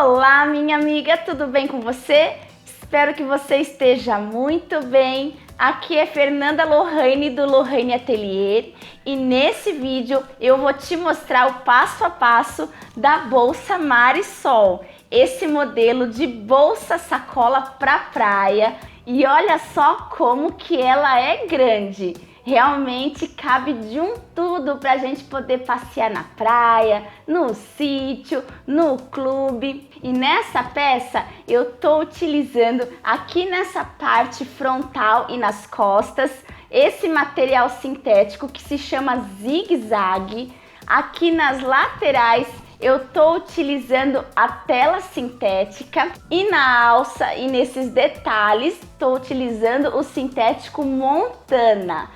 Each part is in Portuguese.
Olá, minha amiga, tudo bem com você? Espero que você esteja muito bem. Aqui é Fernanda Lohane do Lohane Atelier e nesse vídeo eu vou te mostrar o passo a passo da bolsa Marisol, esse modelo de bolsa sacola para praia. E olha só como que ela é grande. Realmente cabe de um tudo para a gente poder passear na praia, no sítio, no clube. E nessa peça eu tô utilizando aqui nessa parte frontal e nas costas esse material sintético que se chama zigue-zague. Aqui nas laterais eu tô utilizando a tela sintética e na alça e nesses detalhes tô utilizando o sintético Montana.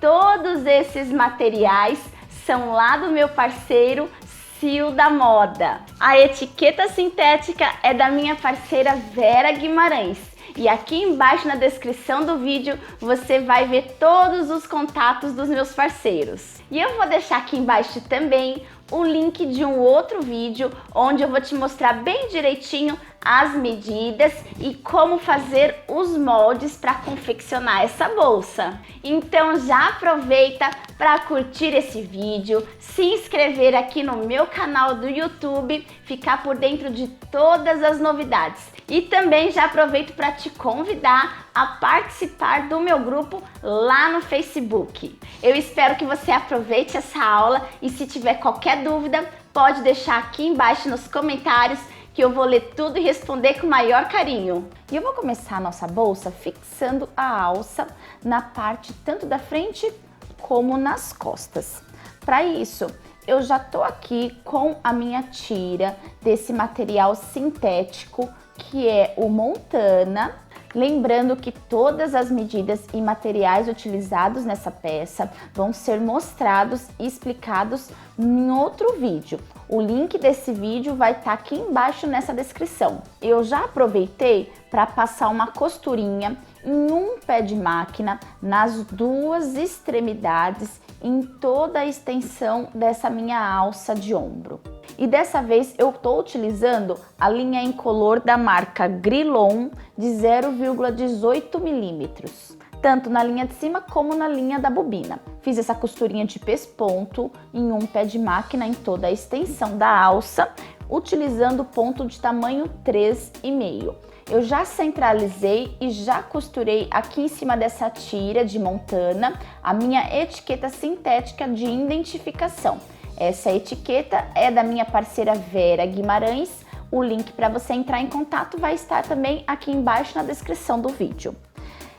Todos esses materiais são lá do meu parceiro Cio da Moda. A etiqueta sintética é da minha parceira Vera Guimarães. E aqui embaixo na descrição do vídeo você vai ver todos os contatos dos meus parceiros. E eu vou deixar aqui embaixo também o link de um outro vídeo onde eu vou te mostrar bem direitinho as medidas e como fazer os moldes para confeccionar essa bolsa. Então já aproveita para curtir esse vídeo, se inscrever aqui no meu canal do YouTube, ficar por dentro de todas as novidades. E também já aproveito para te convidar a participar do meu grupo lá no Facebook. Eu espero que você aproveite essa aula e se tiver qualquer dúvida, pode deixar aqui embaixo nos comentários que eu vou ler tudo e responder com o maior carinho. E eu vou começar a nossa bolsa fixando a alça na parte tanto da frente como nas costas. Para isso, eu já tô aqui com a minha tira desse material sintético que é o Montana. Lembrando que todas as medidas e materiais utilizados nessa peça vão ser mostrados e explicados em outro vídeo. O link desse vídeo vai estar aqui embaixo nessa descrição. Eu já aproveitei para passar uma costurinha em um pé de máquina nas duas extremidades em toda a extensão dessa minha alça de ombro. E dessa vez eu estou utilizando a linha incolor da marca Grillon de 0,18 milímetros, tanto na linha de cima como na linha da bobina. Fiz essa costurinha de pesponto em um pé de máquina em toda a extensão da alça, utilizando ponto de tamanho 3,5. Eu já centralizei e já costurei aqui em cima dessa tira de Montana a minha etiqueta sintética de identificação. Essa etiqueta é da minha parceira Vera Guimarães. O link para você entrar em contato vai estar também aqui embaixo na descrição do vídeo.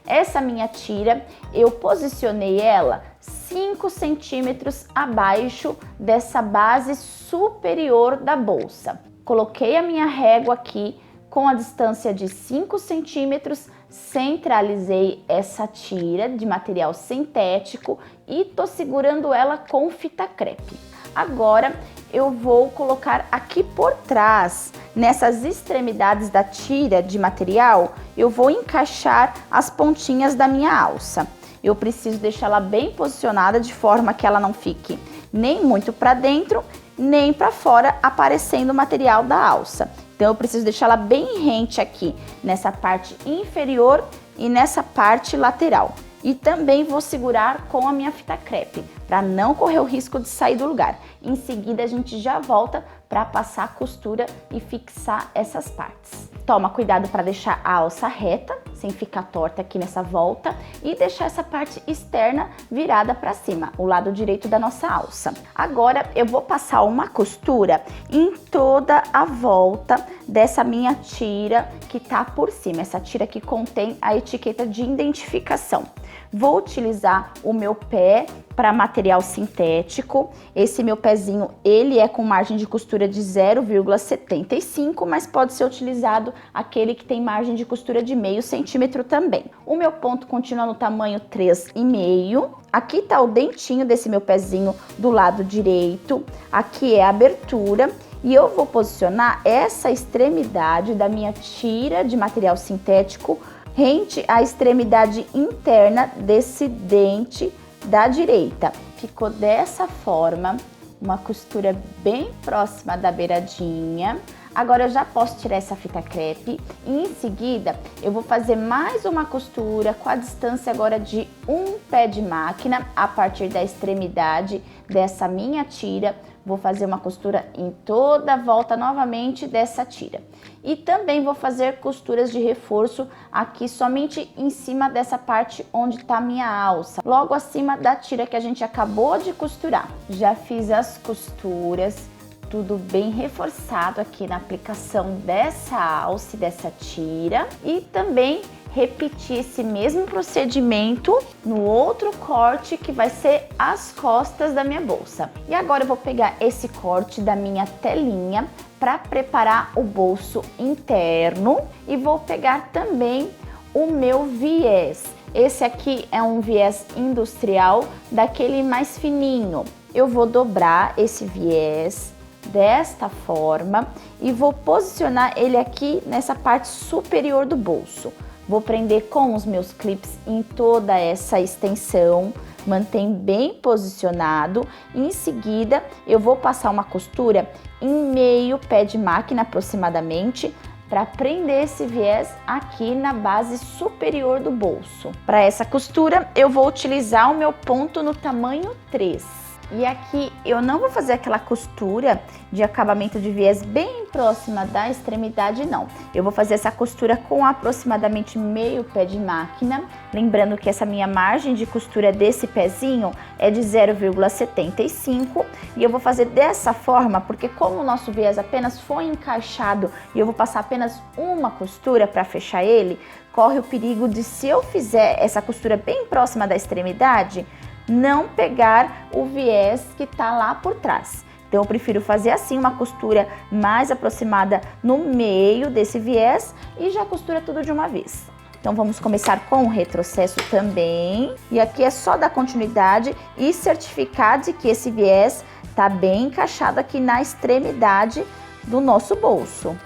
Essa minha tira, eu posicionei ela 5 centímetros abaixo dessa base superior da bolsa. Coloquei a minha régua aqui com a distância de 5 centímetros, centralizei essa tira de material sintético e tô segurando ela com fita crepe. Agora eu vou colocar aqui por trás, nessas extremidades da tira de material, eu vou encaixar as pontinhas da minha alça. Eu preciso deixá-la bem posicionada de forma que ela não fique nem muito para dentro, nem para fora, aparecendo o material da alça. Então eu preciso deixá-la bem rente aqui, nessa parte inferior e nessa parte lateral. E também vou segurar com a minha fita crepe, para não correr o risco de sair do lugar. Em seguida a gente já volta para passar a costura e fixar essas partes. Toma cuidado para deixar a alça reta, sem ficar torta aqui nessa volta, e deixar essa parte externa virada para cima, o lado direito da nossa alça. Agora eu vou passar uma costura em toda a volta dessa minha tira que tá por cima, essa tira que contém a etiqueta de identificação. Vou utilizar o meu pé para material sintético. Esse meu pezinho, ele é com margem de costura de 0,75, mas pode ser utilizado aquele que tem margem de costura de meio centímetro também. O meu ponto continua no tamanho 3,5. Aqui tá o dentinho desse meu pezinho do lado direito. Aqui é a abertura. E eu vou posicionar essa extremidade da minha tira de material sintético rente à extremidade interna desse dente da direita. Ficou dessa forma, uma costura bem próxima da beiradinha. Agora eu já posso tirar essa fita crepe e em seguida eu vou fazer mais uma costura com a distância agora de um pé de máquina a partir da extremidade dessa minha tira. Vou fazer uma costura em toda a volta novamente dessa tira. E também vou fazer costuras de reforço aqui somente em cima dessa parte onde está a minha alça, logo acima da tira que a gente acabou de costurar. Já fiz as costuras, tudo bem reforçado aqui na aplicação dessa alça e dessa tira. E também repetir esse mesmo procedimento no outro corte que vai ser as costas da minha bolsa. E agora eu vou pegar esse corte da minha telinha para preparar o bolso interno e vou pegar também o meu viés. Esse aqui é um viés industrial, daquele mais fininho. Eu vou dobrar esse viés desta forma e vou posicionar ele aqui nessa parte superior do bolso. Vou prender com os meus clips em toda essa extensão, mantém bem posicionado e em seguida eu vou passar uma costura em meio pé de máquina aproximadamente para prender esse viés aqui na base superior do bolso. Para essa costura eu vou utilizar o meu ponto no tamanho 3. E aqui eu não vou fazer aquela costura de acabamento de viés bem próxima da extremidade, não. Eu vou fazer essa costura com aproximadamente meio pé de máquina. Lembrando que essa minha margem de costura desse pezinho é de 0,75. E eu vou fazer dessa forma, porque como o nosso viés apenas foi encaixado e eu vou passar apenas uma costura para fechar ele, corre o perigo de, se eu fizer essa costura bem próxima da extremidade, não pegar o viés que tá lá por trás. Então eu prefiro fazer assim, uma costura mais aproximada no meio desse viés e já costura tudo de uma vez. Então vamos começar com o retrocesso também. E aqui é só dar continuidade e certificar de que esse viés tá bem encaixado aqui na extremidade do nosso bolso.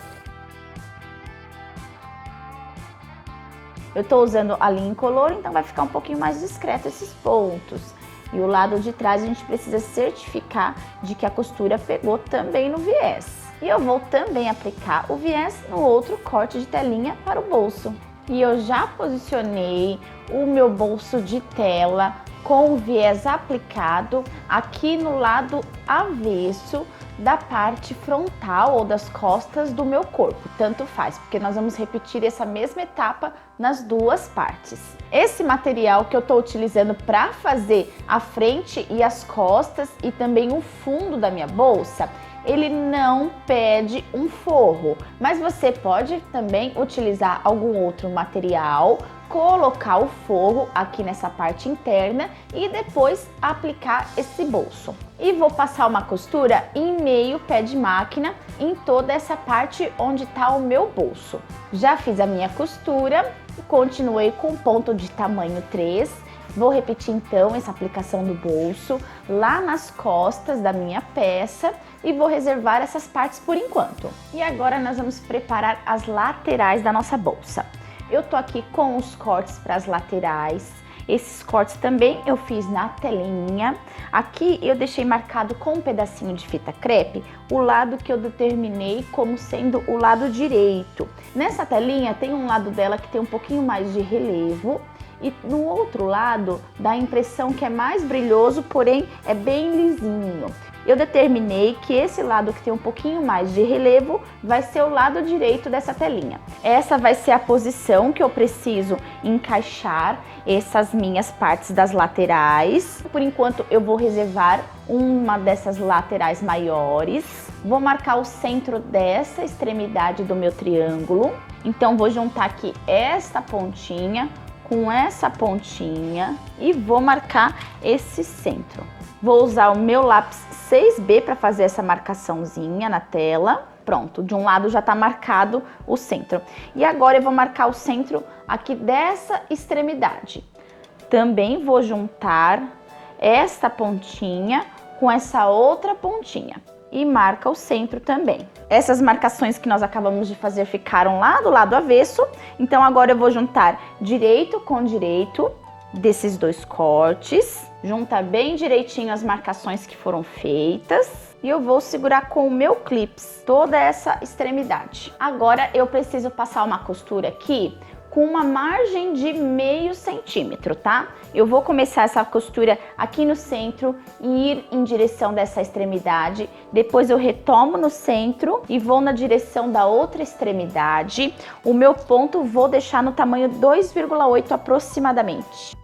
Eu tô usando a linha incolor, então vai ficar um pouquinho mais discreto esses pontos. E o lado de trás a gente precisa certificar de que a costura pegou também no viés. E eu vou também aplicar o viés no outro corte de telinha para o bolso. E eu já posicionei o meu bolso de tela com o viés aplicado aqui no lado avesso da parte frontal ou das costas do meu corpo, tanto faz, porque nós vamos repetir essa mesma etapa nas duas partes. Esse material que eu estou utilizando para fazer a frente e as costas e também o fundo da minha bolsa, ele não pede um forro, mas você pode também utilizar algum outro material, colocar o forro aqui nessa parte interna e depois aplicar esse bolso. E vou passar uma costura em meio pé de máquina em toda essa parte onde está o meu bolso. Já fiz a minha costura, continuei com ponto de tamanho 3. Vou repetir então essa aplicação do bolso lá nas costas da minha peça e vou reservar essas partes por enquanto. E agora nós vamos preparar as laterais da nossa bolsa. Eu tô aqui com os cortes para as laterais. Esses cortes também eu fiz na telinha. Aqui eu deixei marcado com um pedacinho de fita crepe o lado que eu determinei como sendo o lado direito. Nessa telinha tem um lado dela que tem um pouquinho mais de relevo e no outro lado dá a impressão que é mais brilhoso, porém é bem lisinho. Eu determinei que esse lado que tem um pouquinho mais de relevo vai ser o lado direito dessa telinha. Essa vai ser a posição que eu preciso encaixar essas minhas partes das laterais. Por enquanto eu vou reservar uma dessas laterais maiores. Vou marcar o centro dessa extremidade do meu triângulo. Então vou juntar aqui esta pontinha com essa pontinha e vou marcar esse centro. Vou usar o meu lápis 6B para fazer essa marcaçãozinha na tela. Pronto, de um lado já está marcado o centro. E agora eu vou marcar o centro aqui dessa extremidade. Também vou juntar esta pontinha com essa outra pontinha. E marca o centro também. Essas marcações que nós acabamos de fazer ficaram lá do lado avesso. Então agora eu vou juntar direito com direito desses dois cortes. Juntar bem direitinho as marcações que foram feitas. e eu vou segurar com o meu clips toda essa extremidade. Agora eu preciso passar uma costura aqui com uma margem de meio centímetro, tá? Eu vou começar essa costura aqui no centro e ir em direção dessa extremidade. Depois eu retomo no centro e vou na direção da outra extremidade. O meu ponto vou deixar no tamanho 2,8 aproximadamente.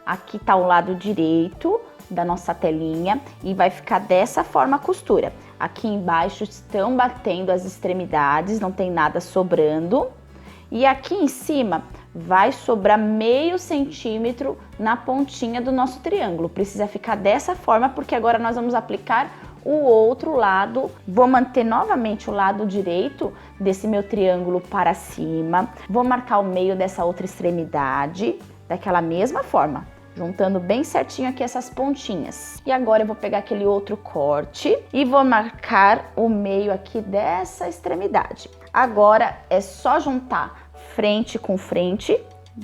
Aqui tá o lado direito da nossa telinha e vai ficar dessa forma a costura. Aqui embaixo estão batendo as extremidades, não tem nada sobrando. E aqui em cima vai sobrar meio centímetro na pontinha do nosso triângulo. Precisa ficar dessa forma porque agora nós vamos aplicar o outro lado. Vou manter novamente o lado direito desse meu triângulo para cima. Vou marcar o meio dessa outra extremidade daquela mesma forma, juntando bem certinho aqui essas pontinhas. E agora eu vou pegar aquele outro corte e vou marcar o meio aqui dessa extremidade. Agora é só juntar frente com frente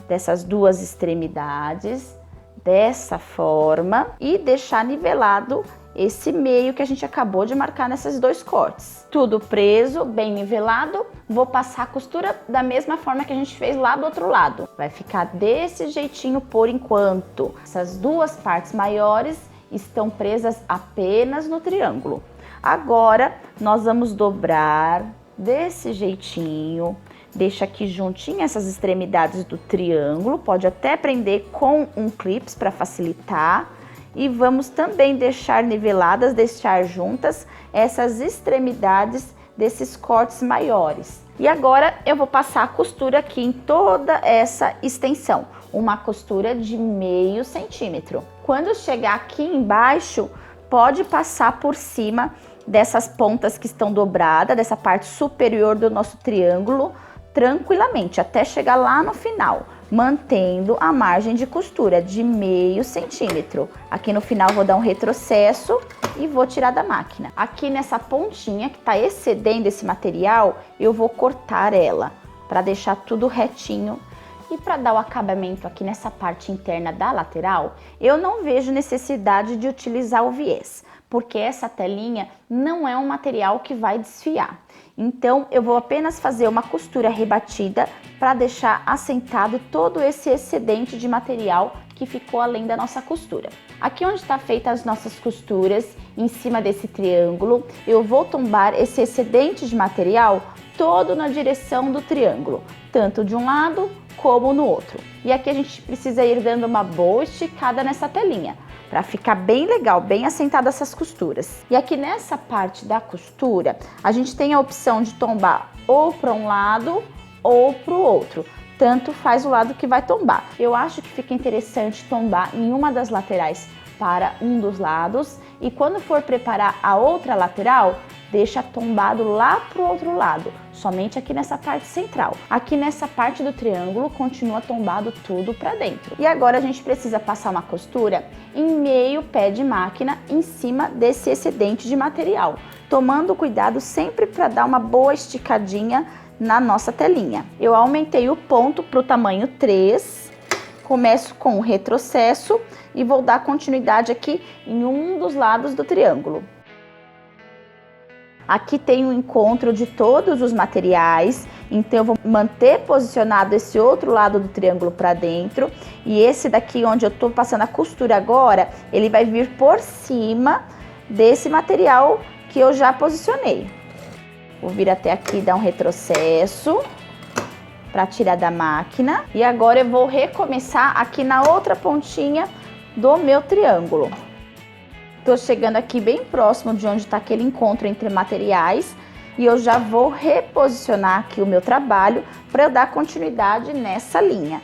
dessas duas extremidades, dessa forma, e deixar nivelado esse meio que a gente acabou de marcar nesses dois cortes. Tudo preso, bem nivelado. Vou passar a costura da mesma forma que a gente fez lá do outro lado. Vai ficar desse jeitinho por enquanto. Essas duas partes maiores estão presas apenas no triângulo. Agora, nós vamos dobrar desse jeitinho. Deixa aqui juntinho essas extremidades do triângulo. Pode até prender com um clips para facilitar. E vamos também deixar niveladas, deixar juntas essas extremidades desses cortes maiores. E agora eu vou passar a costura aqui em toda essa extensão, uma costura de meio centímetro. Quando chegar aqui embaixo, pode passar por cima dessas pontas que estão dobradas, dessa parte superior do nosso triângulo, tranquilamente, até chegar lá no final, mantendo a margem de costura de meio centímetro. Aqui no final vou dar um retrocesso e vou tirar da máquina. Aqui nessa pontinha que está excedendo esse material, eu vou cortar ela para deixar tudo retinho. E para dar o acabamento aqui nessa parte interna da lateral, eu não vejo necessidade de utilizar o viés, porque essa telinha não é um material que vai desfiar. Então, eu vou apenas fazer uma costura rebatida para deixar assentado todo esse excedente de material que ficou além da nossa costura. Aqui onde está feita as nossas costuras, em cima desse triângulo, eu vou tombar esse excedente de material todo na direção do triângulo, tanto de um lado como no outro. E aqui a gente precisa ir dando uma boa esticada nessa telinha, para ficar bem legal, bem assentada essas costuras. E aqui nessa parte da costura, a gente tem a opção de tombar ou para um lado ou para o outro. Tanto faz o lado que vai tombar. Eu acho que fica interessante tombar em uma das laterais para um dos lados. E quando for preparar a outra lateral, deixa tombado lá para o outro lado, somente aqui nessa parte central. Aqui nessa parte do triângulo continua tombado tudo para dentro. E agora a gente precisa passar uma costura em meio pé de máquina em cima desse excedente de material, tomando cuidado sempre para dar uma boa esticadinha na nossa telinha. Eu aumentei o ponto para o tamanho 3, começo com o retrocesso e vou dar continuidade aqui em um dos lados do triângulo. Aqui tem o encontro de todos os materiais, então eu vou manter posicionado esse outro lado do triângulo para dentro. E esse daqui onde eu tô passando a costura agora, ele vai vir por cima desse material que eu já posicionei. Vou vir até aqui, dar um retrocesso para tirar da máquina. E agora eu vou recomeçar aqui na outra pontinha do meu triângulo. Tô chegando aqui bem próximo de onde está aquele encontro entre materiais e eu já vou reposicionar aqui o meu trabalho para eu dar continuidade nessa linha.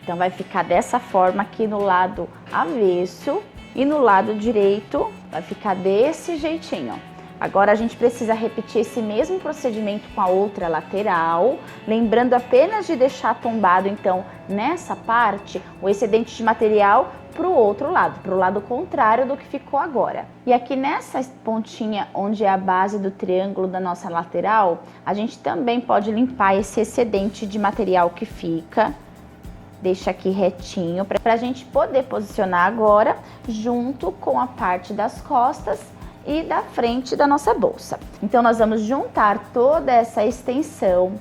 Então vai ficar dessa forma aqui no lado avesso e no lado direito vai ficar desse jeitinho. Agora a gente precisa repetir esse mesmo procedimento com a outra lateral, lembrando apenas de deixar tombado então nessa parte o excedente de material para o outro lado, para o lado contrário do que ficou agora. E aqui nessa pontinha onde é a base do triângulo da nossa lateral, a gente também pode limpar esse excedente de material que fica Deixa aqui retinho para a gente poder posicionar agora junto com a parte das costas e da frente da nossa bolsa. Então nós vamos juntar toda essa extensão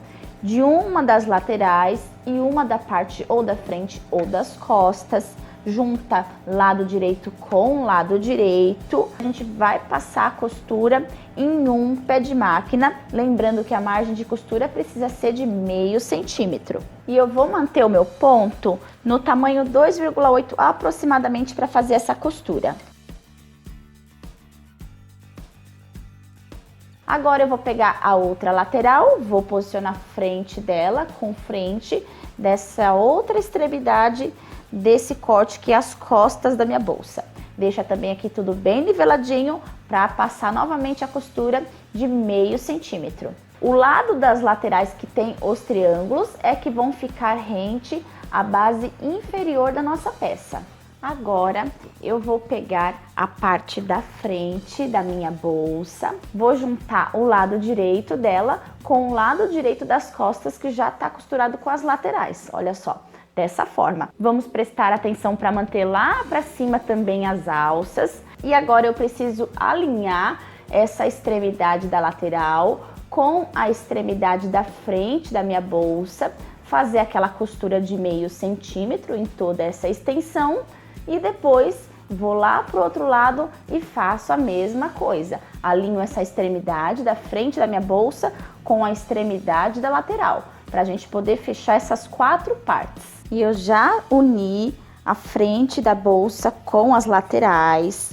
de uma das laterais e uma da parte ou da frente ou das costas. Junta lado direito com lado direito. A gente vai passar a costura em um pé de máquina, lembrando que a margem de costura precisa ser de meio centímetro. E eu vou manter o meu ponto no tamanho 2,8 aproximadamente para fazer essa costura. Agora eu vou pegar a outra lateral, vou posicionar a frente dela com frente dessa outra extremidade desse corte que é as costas da minha bolsa. Deixa também aqui tudo bem niveladinho para passar novamente a costura de meio centímetro. O lado das laterais que tem os triângulos é que vão ficar rente à base inferior da nossa peça. Agora eu vou pegar a parte da frente da minha bolsa, vou juntar o lado direito dela com o lado direito das costas que já está costurado com as laterais, olha só. Dessa forma, vamos prestar atenção para manter lá para cima também as alças. E agora eu preciso alinhar essa extremidade da lateral com a extremidade da frente da minha bolsa, fazer aquela costura de meio centímetro em toda essa extensão e depois vou lá pro outro lado e faço a mesma coisa. Alinho essa extremidade da frente da minha bolsa com a extremidade da lateral, para a gente poder fechar essas 4 partes. E eu já uni a frente da bolsa com as laterais,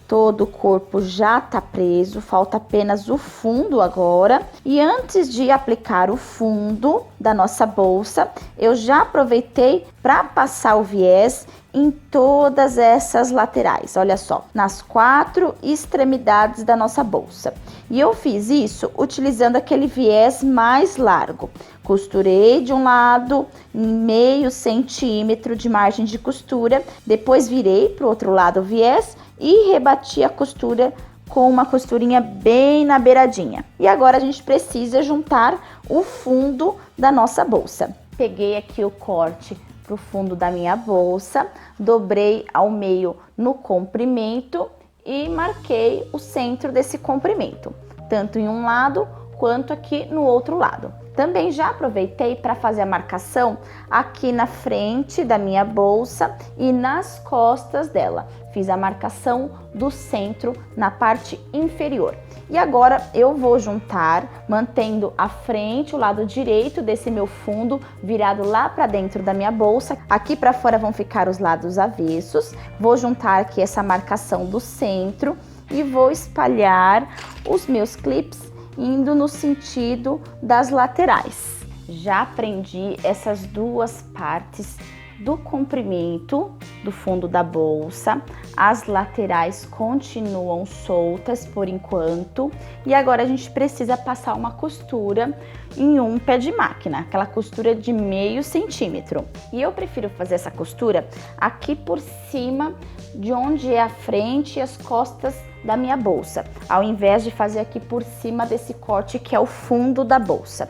todo o corpo já tá preso, falta apenas o fundo agora. E antes de aplicar o fundo da nossa bolsa, eu já aproveitei para passar o viés em todas essas laterais, olha só, nas 4 extremidades da nossa bolsa. E eu fiz isso utilizando aquele viés mais largo. Costurei de um lado, meio centímetro de margem de costura, depois virei para o outro lado o viés e rebati a costura com uma costurinha bem na beiradinha. E agora a gente precisa juntar o fundo da nossa bolsa. Peguei aqui o corte pro fundo da minha bolsa, dobrei ao meio no comprimento e marquei o centro desse comprimento, tanto em um lado quanto aqui no outro lado. Também já aproveitei para fazer a marcação aqui na frente da minha bolsa e nas costas dela. Fiz a marcação do centro na parte inferior. E agora eu vou juntar, mantendo a frente, o lado direito desse meu fundo virado lá para dentro da minha bolsa. Aqui para fora vão ficar os lados avessos. Vou juntar aqui essa marcação do centro e vou espalhar os meus clips indo no sentido das laterais. Já prendi essas 2 partes do comprimento do fundo da bolsa. As laterais continuam soltas por enquanto. E agora a gente precisa passar uma costura em um pé de máquina, aquela costura de meio centímetro. E eu prefiro fazer essa costura aqui por cima de onde é a frente e as costas da minha bolsa, ao invés de fazer aqui por cima desse corte que é o fundo da bolsa.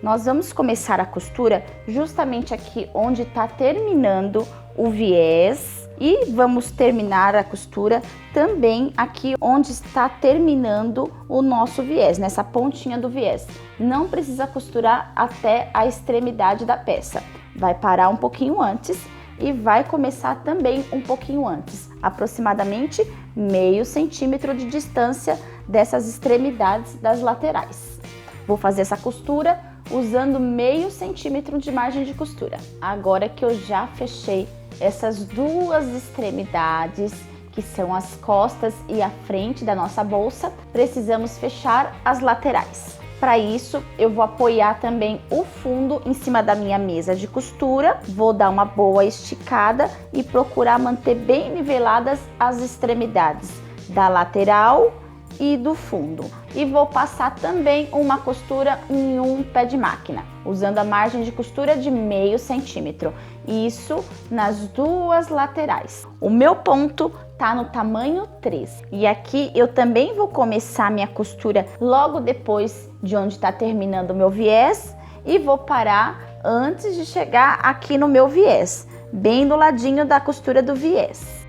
Nós vamos começar a costura justamente aqui onde está terminando o viés e vamos terminar a costura também aqui onde está terminando o nosso viés, nessa pontinha do viés. Não precisa costurar até a extremidade da peça, vai parar um pouquinho antes e vai começar também um pouquinho antes, aproximadamente meio centímetro de distância dessas extremidades das laterais. Vou fazer essa costura usando meio centímetro de margem de costura. Agora que eu já fechei essas 2 extremidades, que são as costas e a frente da nossa bolsa, precisamos fechar as laterais. Para isso, eu vou apoiar também o fundo em cima da minha mesa de costura, vou dar uma boa esticada e procurar manter bem niveladas as extremidades da lateral e do fundo. E vou passar também uma costura em um pé de máquina, usando a margem de costura de meio centímetro. Isso nas 2 laterais. O meu ponto tá no tamanho 3. E aqui eu também vou começar minha costura logo depois de onde está terminando o meu viés e vou parar antes de chegar aqui no meu viés, bem do ladinho da costura do viés.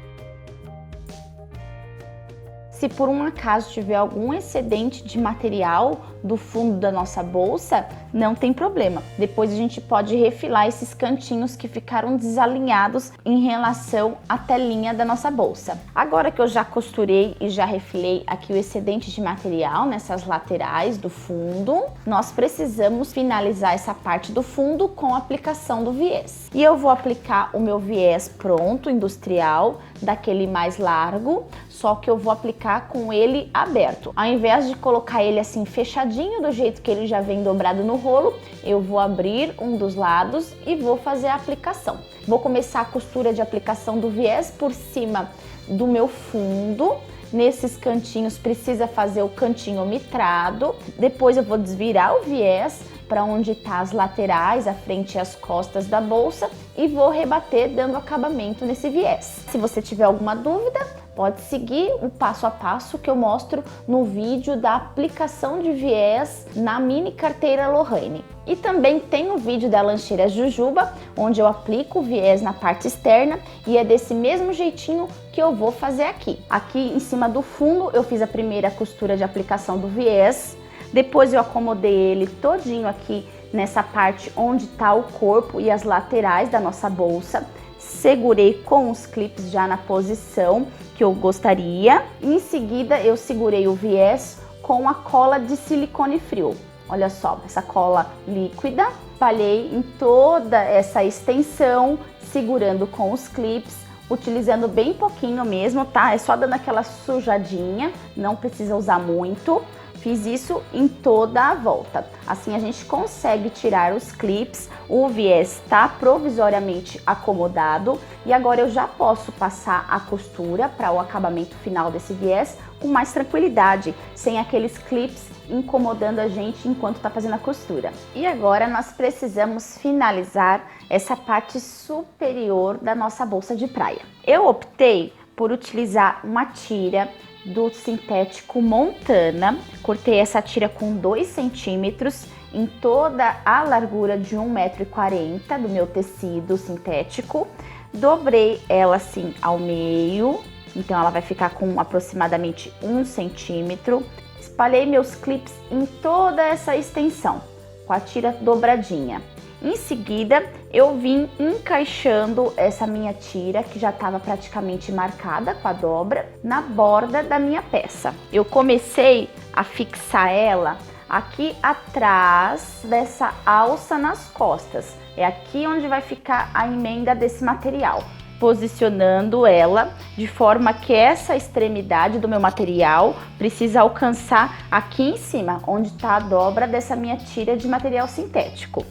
Se por um acaso tiver algum excedente de material do fundo da nossa bolsa, não tem problema. Depois a gente pode refilar esses cantinhos que ficaram desalinhados em relação à telinha da nossa bolsa. Agora que eu já costurei e já refilei aqui o excedente de material nessas laterais do fundo, nós precisamos finalizar essa parte do fundo com a aplicação do viés. E eu vou aplicar o meu viés pronto, industrial, daquele mais largo, só que eu vou aplicar com ele aberto. Ao invés de colocar ele assim fechadinho, do jeito que ele já vem dobrado no rolo, eu vou abrir um dos lados e vou fazer a aplicação. Vou começar a costura de aplicação do viés por cima do meu fundo. Nesses cantinhos precisa fazer o cantinho mitrado. Depois eu vou desvirar o viés para onde tá as laterais, a frente e as costas da bolsa e vou rebater dando acabamento nesse viés. Se você tiver alguma dúvida, pode seguir o passo a passo que eu mostro no vídeo da aplicação de viés na mini carteira Lohane. E também tem o vídeo da lancheira Jujuba, onde eu aplico o viés na parte externa e é desse mesmo jeitinho que eu vou fazer aqui. Aqui em cima do fundo eu fiz a primeira costura de aplicação do viés, depois eu acomodei ele todinho aqui nessa parte onde tá o corpo e as laterais da nossa bolsa. Segurei com os clips já na posição que eu gostaria. Em seguida eu segurei o viés com a cola de silicone frio. Olha só, essa cola líquida. Espalhei em toda essa extensão, segurando com os clips, utilizando bem pouquinho mesmo, tá? É só dando aquela sujadinha, não precisa usar muito. Fiz isso em toda a volta. Assim a gente consegue tirar os clips, o viés está provisoriamente acomodado e agora eu já posso passar a costura para o acabamento final desse viés com mais tranquilidade, sem aqueles clips incomodando a gente enquanto está fazendo a costura. E agora nós precisamos finalizar essa parte superior da nossa bolsa de praia. Eu optei por utilizar uma tira do sintético Montana. Cortei essa tira com 2 centímetros em toda a largura de 1,40 m do meu tecido sintético. Dobrei ela assim ao meio, então ela vai ficar com aproximadamente 1 centímetro. Espalhei meus clips em toda essa extensão, com a tira dobradinha. Em seguida, eu vim encaixando essa minha tira, que já estava praticamente marcada com a dobra, na borda da minha peça. Eu comecei a fixar ela aqui atrás dessa alça nas costas. É aqui onde vai ficar a emenda desse material. Posicionando ela de forma que essa extremidade do meu material precisa alcançar aqui em cima, onde está a dobra dessa minha tira de material sintético.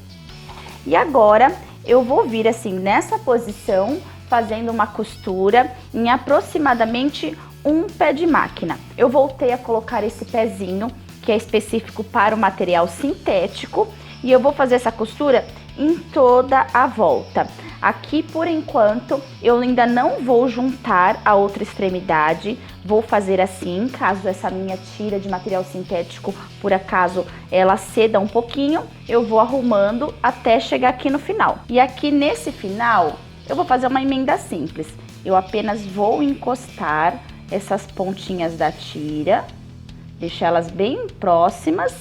E agora eu vou vir assim nessa posição, fazendo uma costura em aproximadamente um pé de máquina. Eu voltei a colocar esse pezinho que é específico para o material sintético e eu vou fazer essa costura em toda a volta. Aqui por enquanto eu ainda não vou juntar a outra extremidade, vou fazer assim, caso essa minha tira de material sintético por acaso ela ceda um pouquinho, eu vou arrumando até chegar aqui no final. E aqui nesse final eu vou fazer uma emenda simples, eu apenas vou encostar essas pontinhas da tira, deixar elas bem próximas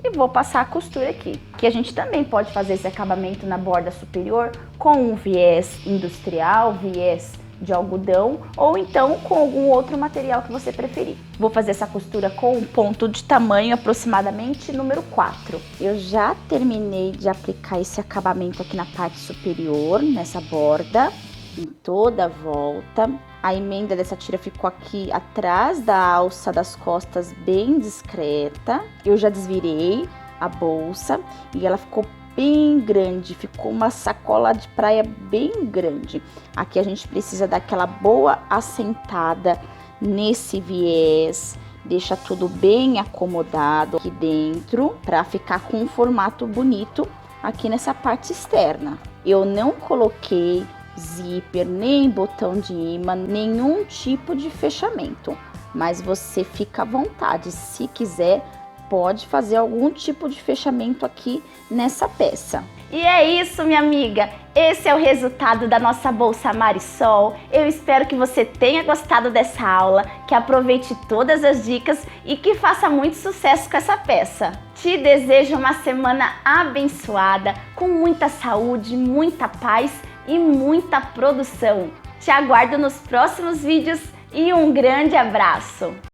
e vou passar a costura aqui, que a gente também pode fazer esse acabamento na borda superior com um viés industrial, viés de algodão ou então com algum outro material que você preferir. Vou fazer essa costura com um ponto de tamanho aproximadamente número 4. Eu já terminei de aplicar esse acabamento aqui na parte superior, nessa borda, em toda a volta. A emenda dessa tira ficou aqui atrás da alça das costas, bem discreta. Eu já desvirei a bolsa e ela ficou bem grande, ficou uma sacola de praia bem grande. Aqui a gente precisa dar aquela boa assentada nesse viés, deixa tudo bem acomodado aqui dentro para ficar com um formato bonito aqui nessa parte externa. Eu não coloquei zíper, nem botão de imã, nenhum tipo de fechamento, mas você fica à vontade, se quiser pode fazer algum tipo de fechamento aqui nessa peça. E é isso, minha amiga. Esse é o resultado da nossa bolsa Marisol. Eu espero que você tenha gostado dessa aula, que aproveite todas as dicas e que faça muito sucesso com essa peça. Te desejo uma semana abençoada, com muita saúde, muita paz e muita produção. Te aguardo nos próximos vídeos e um grande abraço!